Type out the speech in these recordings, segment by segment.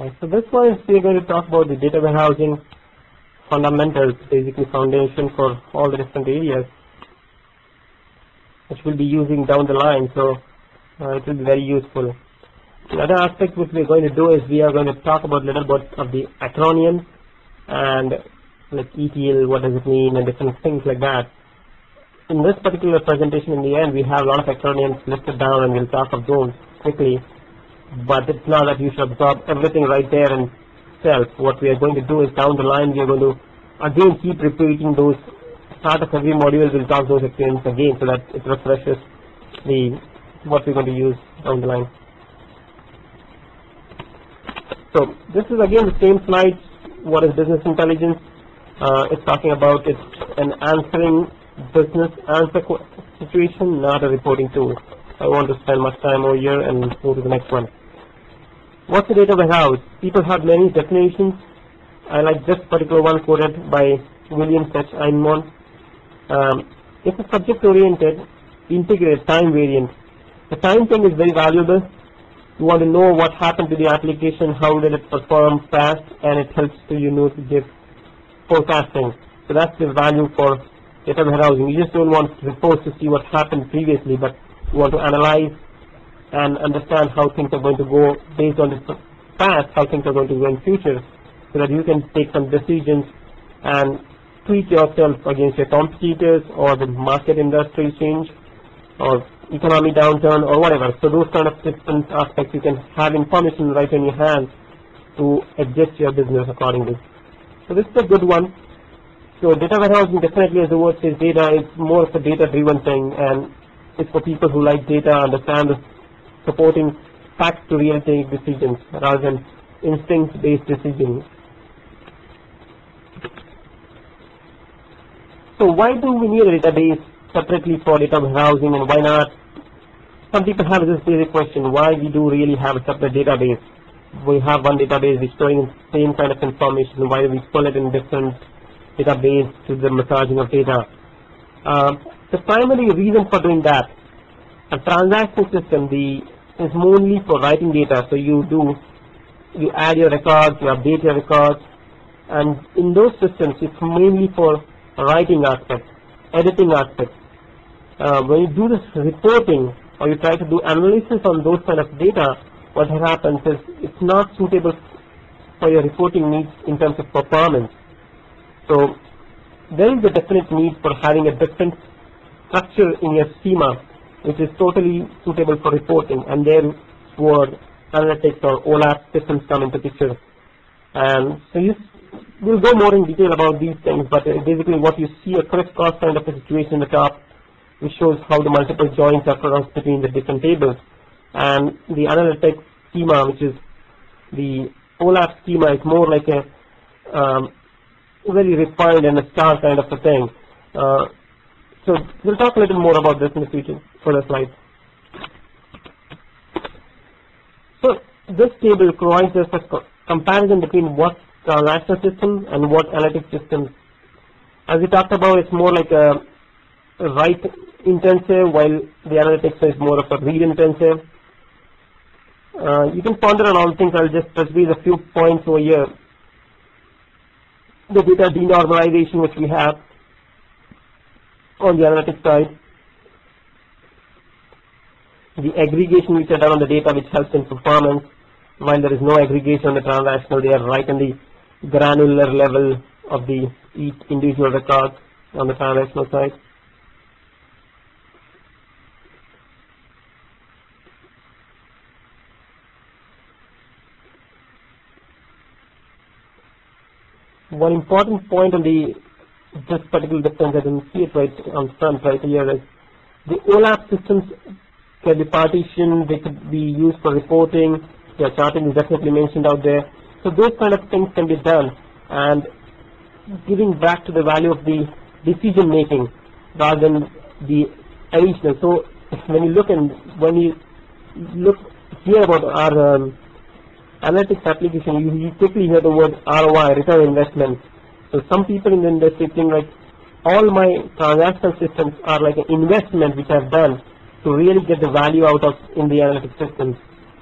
Okay, so this one is we're going to talk about the data warehousing fundamentals, basically foundation for all the different areas which we'll be using down the line, so it will be very useful. The other aspect which we're going to do is we are going to talk about a little bit of the acronyms and like ETL, what does it mean, and different things like that. In this particular presentation, in the end, we have a lot of acronyms listed down, and we'll talk of those quickly. But it's not that you should absorb everything right there and self. What we are going to do is down the line, we are going to again keep repeating those. Start of every module, we'll talk those acronyms again so that it refreshes what we're going to use down the line. So this is again the same slide. What is business intelligence? It's talking about it's an answering business answer situation, not a reporting tool. I won't spend much time over here and move to the next one. What's a data warehouse? People have many definitions. I like this particular one quoted by William H. Einmon. It's a subject-oriented, integrated, time-variant. The time thing is very valuable. You want to know what happened to the application, how did it perform fast, and it helps to to give forecasting. So that's the value for data warehousing. You just don't want reports to see what happened previously, but you want to analyze and understand how things are going to go based on the past, how things are going to go in future, so that you can take some decisions and tweak yourself against your competitors or the market industry change or economy downturn or whatever. So those kind of different aspects you can have information right in your hand to adjust your business accordingly. So this is a good one. So data warehousing, definitely, as the word says, data is more of a data-driven thing, and it's for people who like data, understand the supporting facts to really take decisions rather than instinct-based decisions. So why do we need a database separately for data warehousing, and why not? Some people have this basic question: why we do really have a separate database? We have one database which is storing the same kind of information. Why do we pull it in different database to the massaging of data? The primary reason for doing that, a transactional system is mainly for writing data. So you add your records, you update your records, and in those systems it's mainly for writing aspects, editing aspects. When you do this reporting or you try to do analysis on those kind of data, what happens is it's not suitable for your reporting needs in terms of performance. So there is a definite need for having a different structure in your schema which is totally suitable for reporting, and there is where analytics or OLAP systems come into picture. And so we'll go more in detail about these things, but basically what you see, a crisscross kind of a situation in the top, which shows how the multiple joins are crossed between the different tables, and the analytics schema, which is the OLAP schema, is more like a very refined and a star kind of a thing. So we'll talk a little more about this in the future for the slides. So this table provides us a comparison between what transactional system and what analytics systems. As we talked about, it's more like a write intensive, while the analytics is more of a read intensive. You can ponder on all things. I'll just touch base a few points over here. The data denormalization which we have on the analytics side, the aggregation which are done on the data which helps in performance, while there is no aggregation on the transactional, they are right in the granular level of the each individual record on the transactional side. One important point on this particular difference, I didn't see it right on front right here, is the OLAP systems can be partitioned, they could be used for reporting, their charting is definitely mentioned out there. So those kind of things can be done, and giving back to the value of the decision making rather than the additional. So when you look here about our analytics application, you quickly hear the word ROI, return on investment. So some people in the industry think like all my transactional systems are like an investment which I've done to really get the value out of in the analytics systems,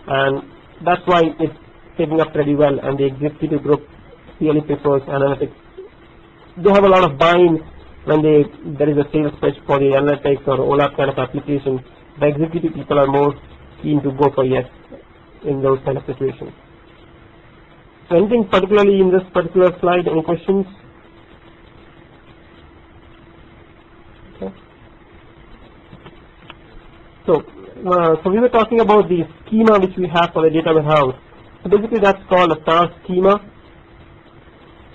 and that's why it's shaping up pretty well, and the executive group really prefers analytics. They have a lot of buy-in when there is a sales pitch for the analytics or OLAP kind of application. The executive people are more keen to go for yes in those kind of situations. So anything particularly in this particular slide, any questions? Okay. So we were talking about the schema which we have for the data warehouse. So basically that's called a star schema.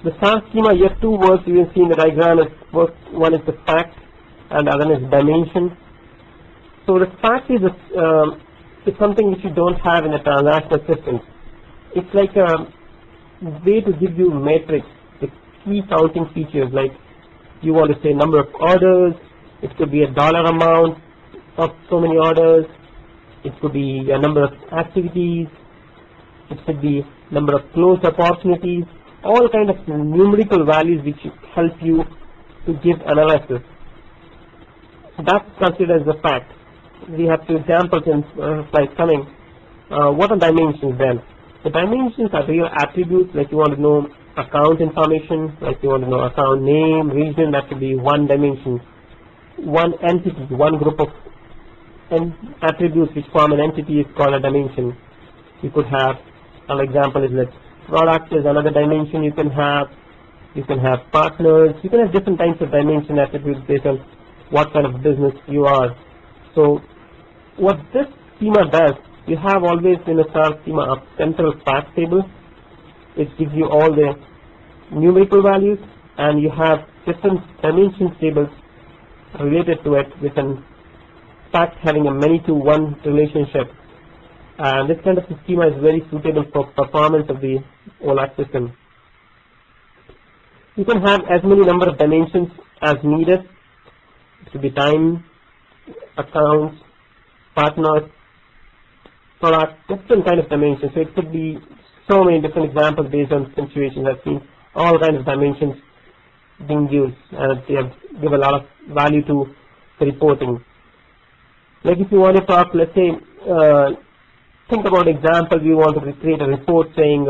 The star schema, here two words you will see in the diagram. One is the fact and the other is dimension. So the fact is it's something which you don't have in a transactional system. It's like a way to give you metrics, the key counting features, like you want to say number of orders, it could be a dollar amount of so many orders, it could be a number of activities, it could be number of closed opportunities, all kind of numerical values which help you to give analysis. That's considered as a fact. We have two examples in slides coming. What are dimensions then? The dimensions are real attributes, like you want to know account information, like you want to know account name, region, that could be one dimension. One entity, one group of attributes which form an entity is called a dimension. You could have, an example is like product is another dimension you can have partners, you can have different types of dimension attributes based on what kind of business you are. So what this schema does, you have always in a star schema a central fact table which gives you all the numerical values, and you have different dimensions tables related to it with an fact having a many to one relationship. And this kind of schema is very suitable for performance of the OLAP system. You can have as many number of dimensions as needed. It could be time, accounts, partners, product, different kind of dimensions. So it could be so many different examples based on situations. I've seen all kinds of dimensions being used, and they give a lot of value to the reporting. Like if you want to talk, let's say, think about example, we want to create a report saying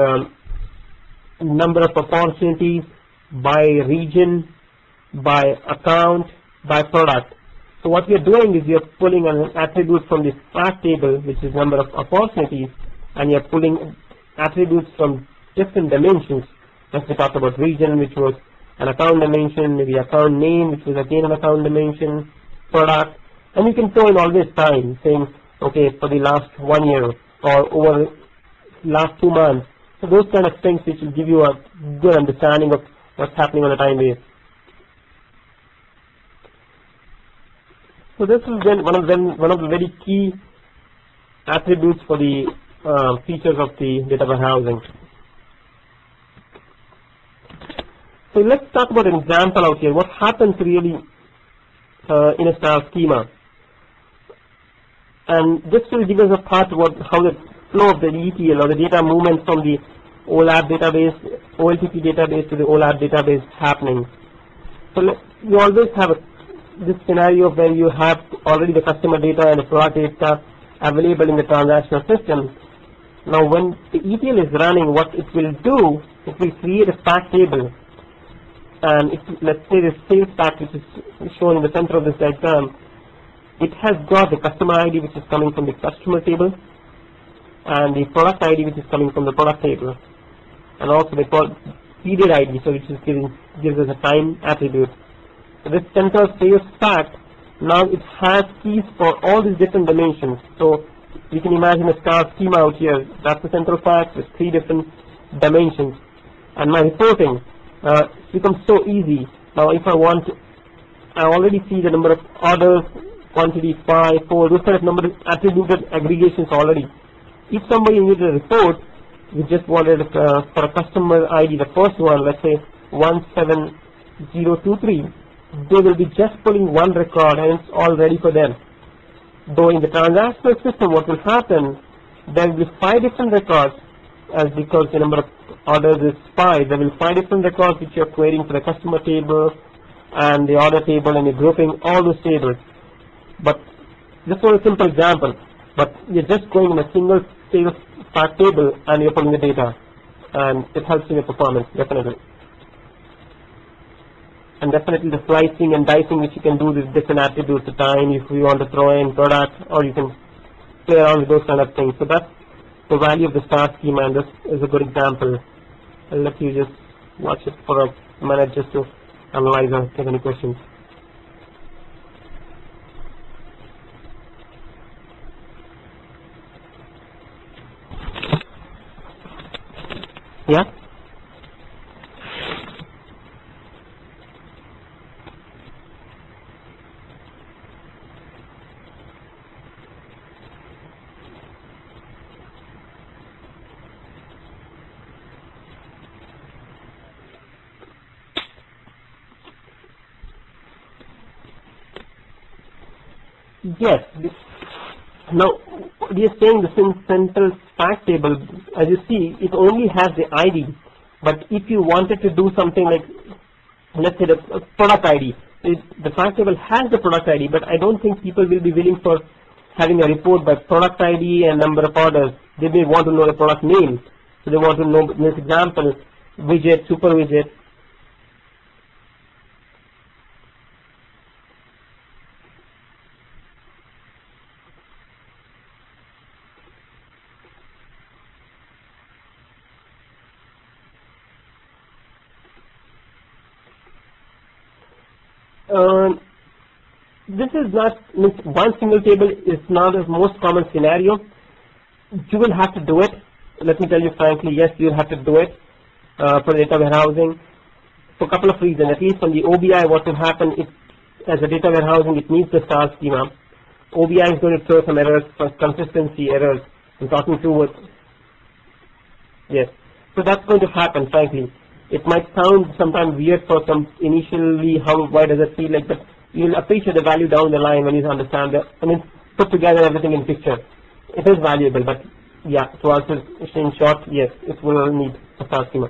number of opportunities by region, by account, by product. So what we are doing is we are pulling an attribute from this fact table, which is number of opportunities, and you are pulling attributes from different dimensions. As we talked about region, which was an account dimension, maybe account name, which was again an account dimension, product, and you can throw in always time, saying, okay, for the last 1 year or over last 2 months. So those kind of things which will give you a good understanding of what's happening on a time base. So this is then one of the very key attributes for the features of the data warehousing. So let's talk about an example out here. What happens really in a star schema? And this will give us a part about how the flow of the ETL or the data movement from the OLAP database, OLTP database to the OLAP database happening. So you always have this scenario where you have already the customer data and the product data available in the transactional system. Now when the ETL is running, what it will do, it will create a fact table. And if, let's say the sales fact, which is shown in the center of this diagram, it has got the customer ID which is coming from the customer table, and the product ID which is coming from the product table, and also the period ID, so which is gives us a time attribute. So this center sales fact, now it has keys for all these different dimensions. So you can imagine a star schema out here. That's the central fact with 3 different dimensions. And my reporting becomes so easy. Now if I want, I already see the number of orders, quantity 5, 4, those kind of number of attributed aggregations already. If somebody needed a report, we just wanted for a customer ID, the first one, let's say 17023, they will be just pulling one record and it's all ready for them. Though in the transactional system, what will happen, there will be 5 different records, as because the number of orders is 5, there will be 5 different records which you are querying for the customer table and the order table, and you're grouping all those tables. But just for a simple example, but you're just going in a single sales fact table and you're putting the data, and it helps in your performance, definitely. And definitely the slicing and dicing which you can do with different attributes, the time, if you want to throw in product, or you can play around with those kind of things. So that's the value of the star schema, and this is a good example. I'll let you just watch it for a minute just to analyze or take any questions. Yeah? Yes. Now, we are saying the central fact table, as you see, it only has the ID. But if you wanted to do something like, let's say, the product ID, the fact table has the product ID, but I don't think people will be willing for having a report by product ID and number of orders. They may want to know the product name. So they want to know, in this example, widget, super widget. This is not, one single table is not the most common scenario. You will have to do it. Let me tell you frankly, yes, you will have to do it for data warehousing for a couple of reasons. At least on the OBI, what will happen is, as a data warehousing, it needs the star schema. OBI is going to throw some errors, some consistency errors. I'm talking to it. Yes. So that's going to happen, frankly. It might sound sometimes weird for some initially, why does it feel like that? You'll appreciate the value down the line when you understand that, put together everything in picture. It is valuable, but yeah, to answer in short, yes, it will need a star schema.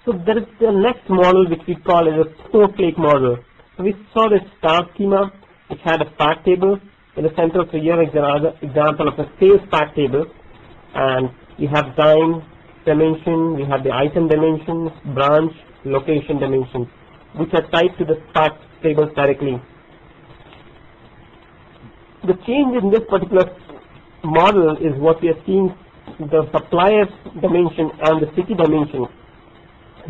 So there is the next model which we call as a snowflake model. So we saw the star schema which had a fact table in the center. So here is another example of a sales fact table, and you have time dimension, we have the item dimensions, branch, location dimensions, which are tied to the fact tables directly. The change in this particular model is what we are seeing, the supplier dimension and the city dimension.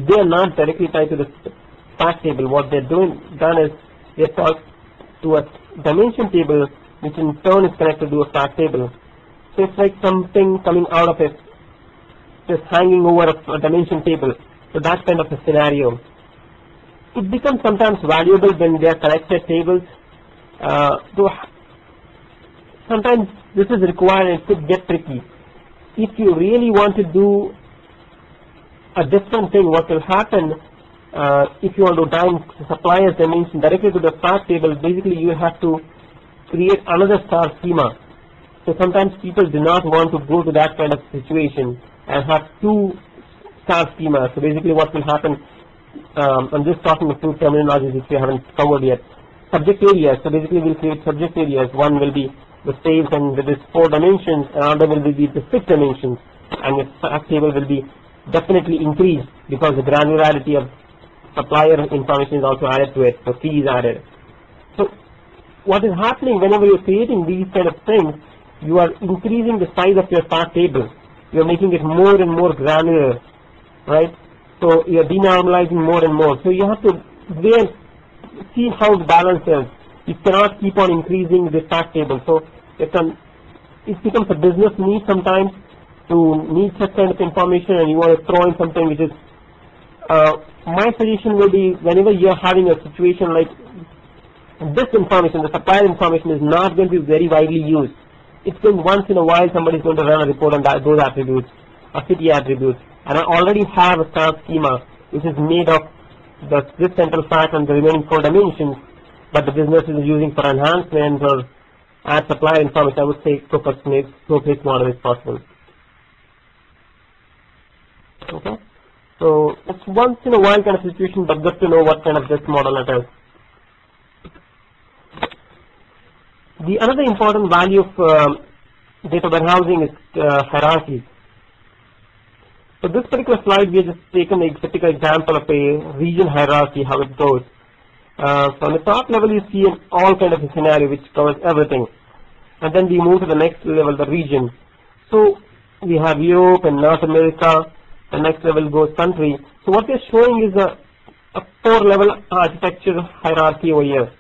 They are not directly tied to the fact table. What they're done is they're talked to a dimension table, which in turn is connected to a fact table. So it's like something coming out of it, just hanging over a dimension table. So that kind of a scenario. It becomes sometimes valuable when they are connected tables. Sometimes this is required and it could get tricky. If you really want to do a different thing, what will happen, if you want to time supplier's dimension directly to the fact table, basically you have to create another star schema. So sometimes people do not want to go to that kind of situation and have two star schemas. So basically what will happen, I'm just talking of two terminologies which we haven't covered yet. Subject areas, so basically we'll create subject areas. One will be the sales and with its 4 dimensions, another will be the 6 dimensions, and the fact table will be definitely increased because the granularity of supplier information is also added to it, so fee is added. So what is happening whenever you're creating these kind of things, you are increasing the size of your fact table. You're making it more and more granular, right? So you're denormalizing more and more. So you have to see how the balance is. You cannot keep on increasing the fact table. So it becomes a business need sometimes to need such kind of information, and you want to throw in something which is, my suggestion will be, whenever you're having a situation like this information, the supplier information is not going to be very widely used. It's going once in a while somebody is going to run a report on those attributes, or city attributes. And I already have a star schema which is made of this central fact and the remaining 4 dimensions, but the business is using for enhancement or add supplier information. I would say snowflake model is possible. Okay, so it's once in a while kind of situation, but good to know what kind of this model it is. The another important value of data warehousing is hierarchies. So this particular slide, we have just taken a typical example of a region hierarchy, how it goes. So on the top level, you see an all kind of a scenario which covers everything. And then we move to the next level, the region. So we have Europe and North America. The next level goes country. So what we are showing is a 4-level architecture hierarchy over here.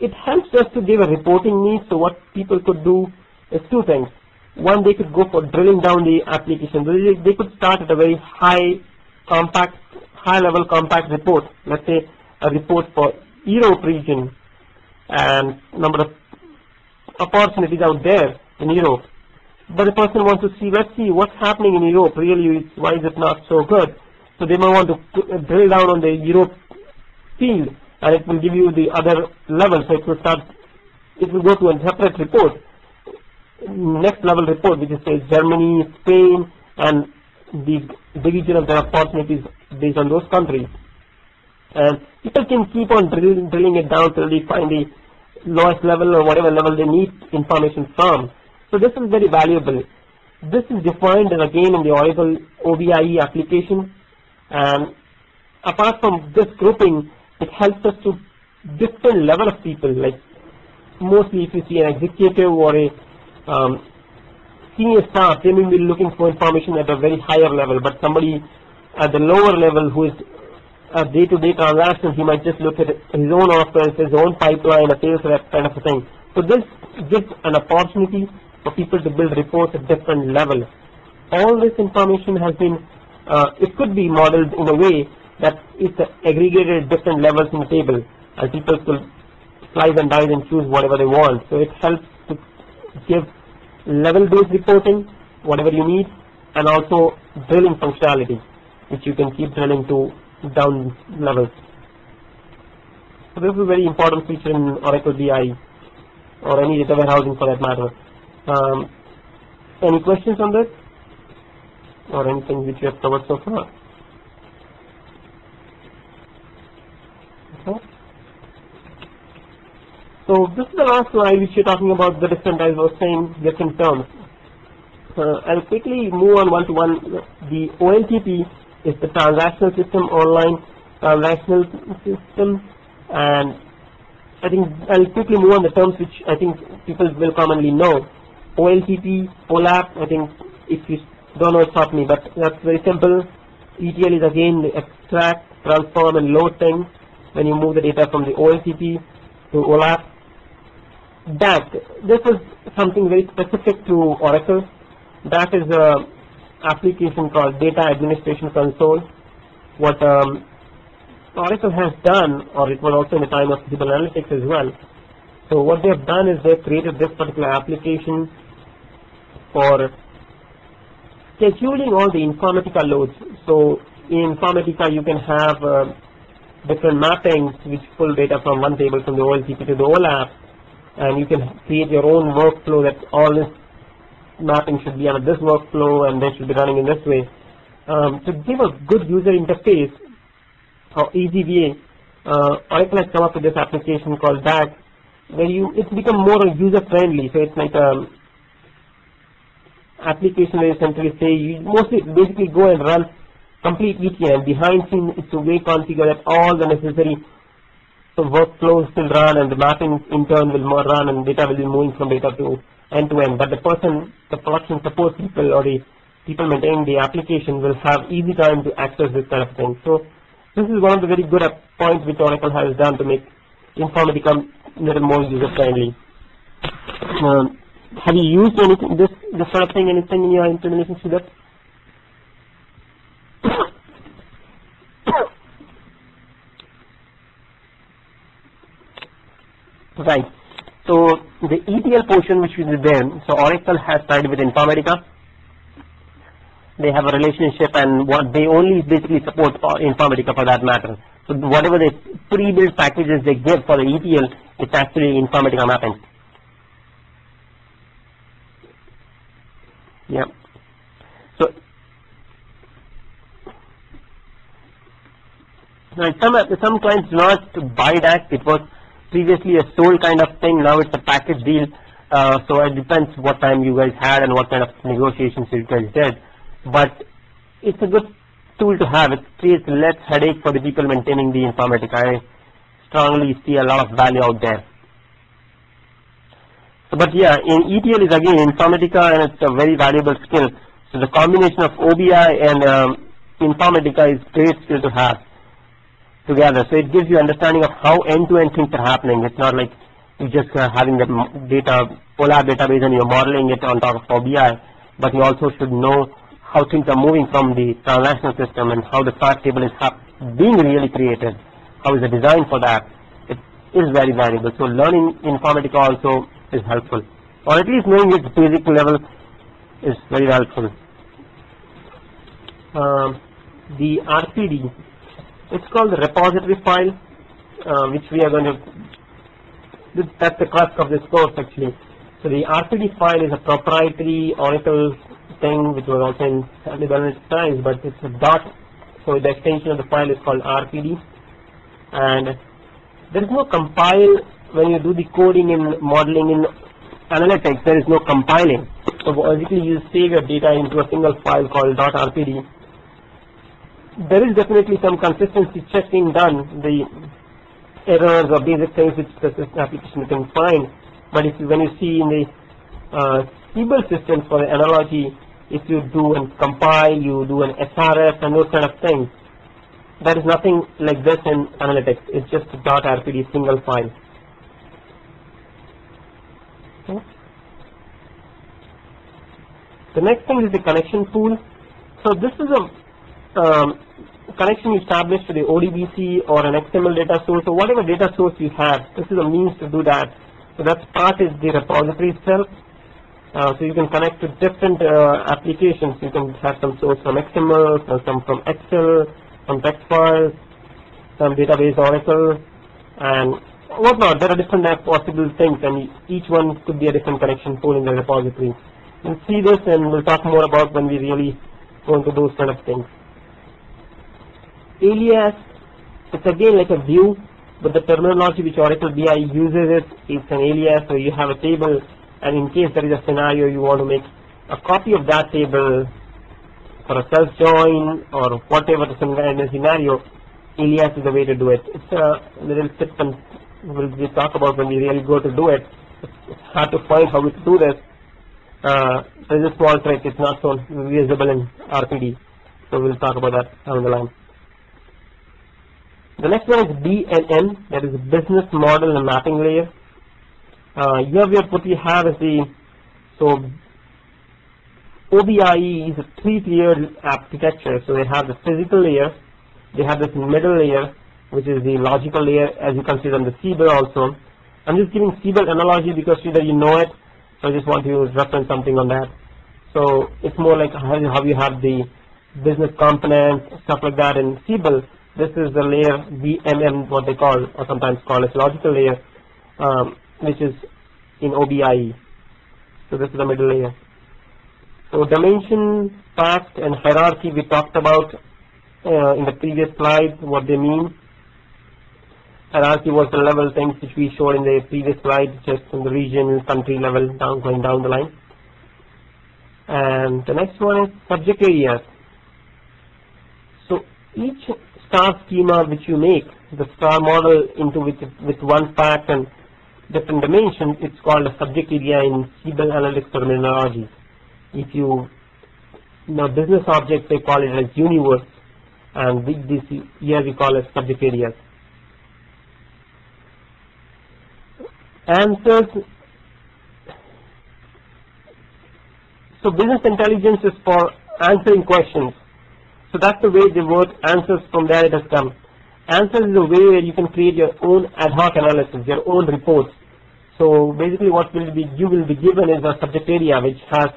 It helps us to give a reporting need. So what people could do is two things. One, they could go for drilling down the application. They could start at a very high level compact report. Let's say a report for Europe region and number of opportunities out there in Europe. But the person wants to see, let's see what's happening in Europe. Really, why is it not so good? So they may want to drill down on the Europe field, and it will give you the other level. So it will go to a separate report, next level report, which is say Germany, Spain, and the division of their opportunities based on those countries. And people can keep on drilling it down till they find the lowest level or whatever level they need information from. So this is very valuable. This is defined again in the Oracle OBIEE application, and apart from this grouping, it helps us to different level of people. Like mostly if you see an executive or a senior staff, they may be looking for information at a very higher level, but somebody at the lower level who is a day-to-day transaction, he might just look at his own offers, his own pipeline, a sales rep kind of a thing. So this gives an opportunity for people to build reports at different levels. All this information has been, it could be modeled in a way that it's aggregated at different levels in the table, and people could slice and dice and choose whatever they want. So it helps to give level-based reporting, whatever you need, and also drilling functionality, which you can keep drilling to down levels. So this is a very important feature in Oracle BI, or any data warehousing for that matter. Any questions on this, or anything which you have covered so far? Okay. So this is the last slide which you're talking about the different, as I was saying, different terms. I'll quickly move on one to one. The OLTP is the transactional system, online transactional system, and I think I'll quickly move on the terms which I think people will commonly know. OLTP, OLAP, I think if you don't know, stop me, but that's very simple. ETL is again the extract, transform, and load thing when you move the data from the OLTP to OLAP. DAT, this is something very specific to Oracle. DAT is a application called Data Administration Console. What Oracle has done, or it was also in the time of Visible Analytics as well. So what they have done is they have created this particular application for scheduling all the Informatica loads. So in Informatica you can have different mappings which pull data from one table from the OLTP to the OLAP, and you can create your own workflow that all this mapping should be on this workflow and they should be running in this way. To give a good user interface or easy way, Oracle has come up with this application called DAT, where it's become more user friendly. So it's like application where you essentially say you mostly basically go and run complete ETL. Behind scenes, it's a way configured that all the necessary workflows will run, and the mapping in turn will run, and data will be moving from data to end to end. But the production support people or the people maintaining the application will have easy time to access this kind of thing. So this is one of the very good points which Oracle has done to make Informatica a little more user friendly. Have you used anything, this sort of thing, anything in your implementation to that? Right. So the ETL portion which is there, so Oracle has tied with Informatica. They have a relationship, and what they only basically support Informatica for that matter. So whatever the pre-built packages they give for the ETL, it's actually Informatica mapping. Yeah. So now some clients do not buy that. It was previously a sold kind of thing, now it's a package deal. So it depends what time you guys had and what kind of negotiations you guys did. But it's a good tool to have. It creates less headache for the people maintaining the Informatica. I strongly see a lot of value out there. So, but yeah, in ETL is again Informatica, and it's a very valuable skill. So the combination of OBIEE and Informatica is great skill to have together. So it gives you understanding of how end-to-end things are happening. It's not like you just having the data OLAP database and you're modeling it on top of OBIEE, but you also should know how things are moving from the transactional system and how the fact table is being really created. How is the design for that? It is very valuable. So learning Informatica also is helpful, or at least knowing its basic level is very helpful. The RPD, it's called the repository file, which we are going to, that's the crux of this course actually. So the RPD file is a proprietary Oracle thing which was also in analytical times, but it's a dot, so the extension of the file is called RPD, and there is no compile when you do the coding in modeling in analytics. There is no compiling, so basically you save your data into a single file called .rpd. There is definitely some consistency checking done, the errors or basic things which the system application can find, but when you see in the Siebel systems, for the analogy, if you do and compile, you do an SRS and those kind of things, there is nothing like this in analytics. It's just a .rpd single file. Okay. The next thing is the connection pool. So this is a connection you establish to the ODBC or an XML data source, or whatever data source you have. This is a means to do that. So that part is the repository itself. So you can connect to different applications. You can have some source from XML, some from Excel, some text files, some database Oracle, and whatnot. There are different possible things, and each one could be a different connection pool in the repository. We'll see this, and we'll talk more about when we really go into those kind of things. Alias, it's again like a view, but the terminology which Oracle BI uses it's an alias. So you have a table, and in case there is a scenario you want to make a copy of that table for a self-join or whatever the scenario, alias is the way to do it. It's a little tip, and we'll talk about when we really go to do it. It's hard to find how we do this. There's a small trick. It's not so visible in RPD, so we'll talk about that down the line. The next one is BNN, that is Business Model and Mapping Layer. Here what we have is OBIEE is a three-tiered architecture. So they have the physical layer, they have this middle layer, which is the logical layer, as you can see on the Siebel also. I'm just giving Siebel analogy because either you know it, so I just want to reference something on that. So it's more like how you have the business components, stuff like that in Siebel. This is the layer BMM, what they call, or sometimes call as logical layer, which is in OBIEE. So this is the middle layer. So dimension, fact, and hierarchy we talked about in the previous slide, what they mean. Hierarchy was the level things which we showed in the previous slide, just from the region, country level, going down the line. And the next one is subject areas. So each star schema which you make, the star model into with one fact and different dimensions, it's called a subject area in Siebel analytics terminology. If you know business objects, they call it as universe, and this here we call it subject areas. Answers. So business intelligence is for answering questions. So that's the way the word answers, from there it has come. Answers is a way where you can create your own ad hoc analysis, your own reports. So basically what you will be given is a subject area which has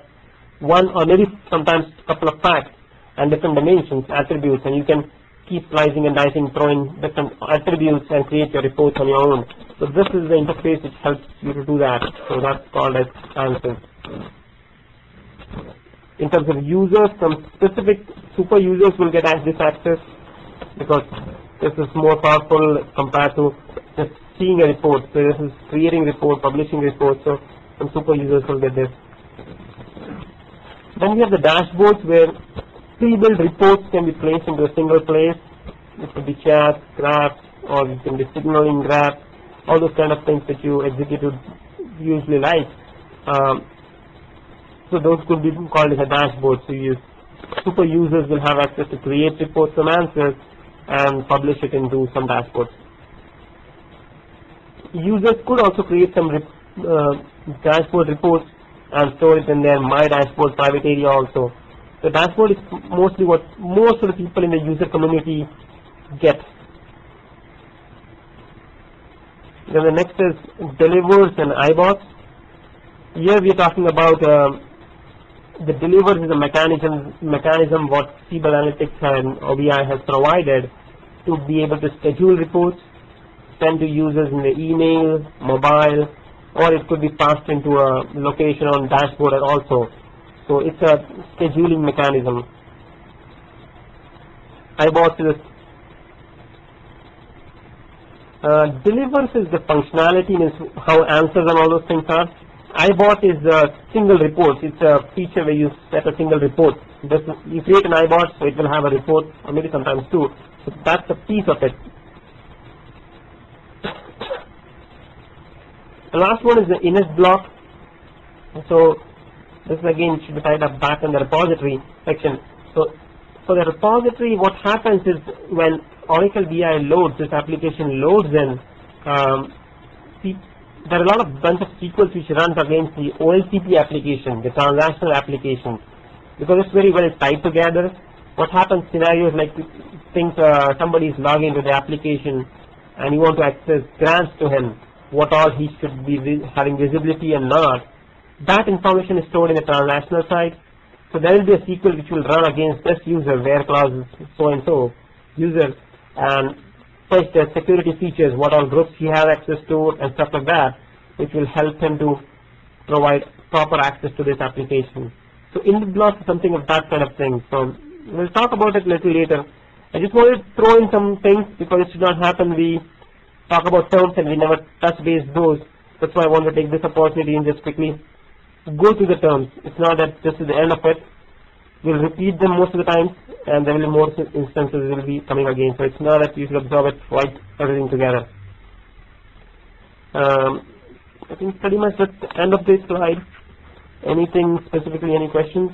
one or maybe sometimes a couple of facts and different dimensions, attributes, and you can keep slicing and dicing, throwing different attributes and create your reports on your own. So this is the interface which helps you to do that. So that's called as answers. In terms of users, some specific super users will get this access because this is more powerful compared to just seeing a report. So this is creating report, publishing report. So some super users will get this. Then we have the dashboards where pre-built reports can be placed into a single place. It could be charts, graphs, or it can be signaling graphs, all those kind of things that you executives usually like. So those could be called as a dashboard. So super users will have access to create reports and answers and publish it into some dashboards. Users could also create some dashboard reports and store it in their My Dashboard private area also. The dashboard is mostly what most of the people in the user community get. Then the next is delivers and iBots. Here we are talking about the delivers is a mechanism what Siebel Analytics and OBIEE has provided to be able to schedule reports, send to users in the email, mobile, or it could be passed into a location on dashboard also. So it's a scheduling mechanism. iBots is delivers is the functionality, means how answers and all those things are. iBot is a single report. It's a feature where you set a single report. You create an iBot, so it will have a report, or maybe sometimes two. So that's a piece of it. The last one is the init block. So this again should be tied up back in the repository section. So for the repository, what happens is when Oracle BI loads, this application loads in, there are a lot of bunch of SQLs which runs against the OLTP application, the transactional application. Because it's very well tied together, what happens scenarios like think somebody is logging into the application and you want to access grants to him, what all he should be having visibility and not. That information is stored in the transactional side. So there will be a SQL which will run against this user, where clause so and so user, and first the security features, what all groups he has access to and stuff like that, which will help him to provide proper access to this application. So init block is something of that kind of thing. So we'll talk about it a little later. I just wanted to throw in some things because it should not happen we talk about terms and we never touch base those. That's why I want to take this opportunity and just quickly go through the terms. It's not that this is the end of it. We'll repeat them most of the time, and there will be more instances will be coming again. So it's not that you should absorb it, write everything together. I think pretty much that's the end of this slide. Anything specifically, any questions?